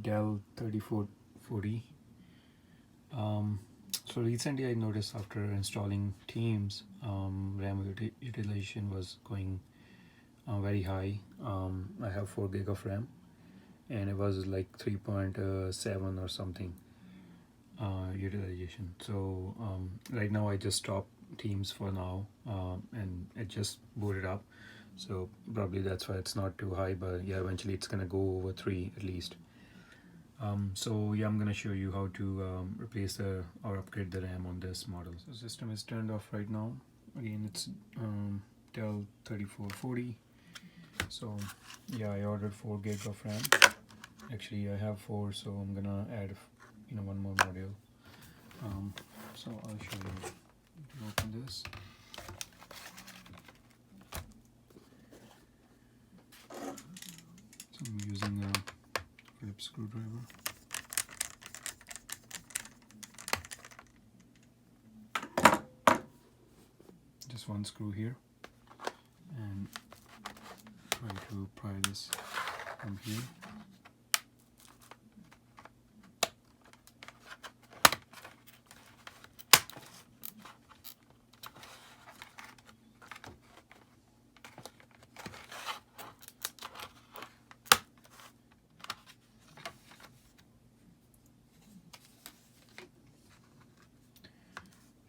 Dell 3440. So recently I noticed after installing Teams, RAM utilization was going very high. I have 4 gig of RAM and it was like 3.7 or something utilization. So right now I just stopped Teams for now, and it just booted up. So probably that's why it's not too high, but yeah, eventually it's gonna go over 3 at least. So yeah, I'm gonna show you how to replace or upgrade the RAM on this model. So system is turned off right now. Again, it's Dell 3440. So yeah, I ordered 4 gig of RAM. Actually, I have 4, so I'm gonna add one more module. So I'll show you. Open this. So I'm using a Phillips screwdriver. Just one screw here, and try to pry this from here.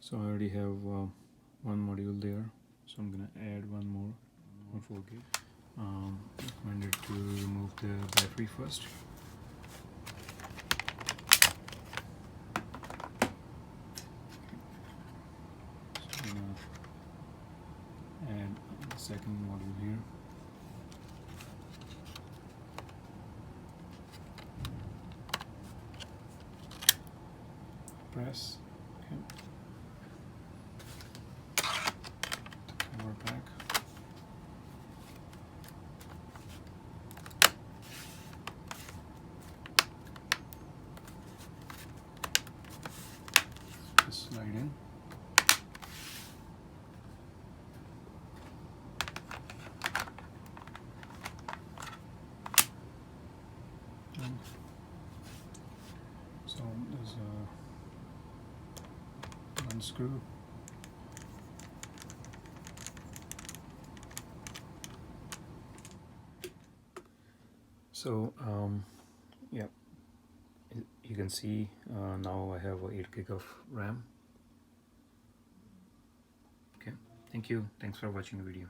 So I already have one module there, so I'm gonna add one more on 4 gig. Recommended to remove the battery first. So I'm gonna add the second module here. Press. Okay. Cover back. Just slide in. So there's one screw. So yeah, you can see now I have 8 gig of RAM. Okay, thank you. Thanks for watching the video.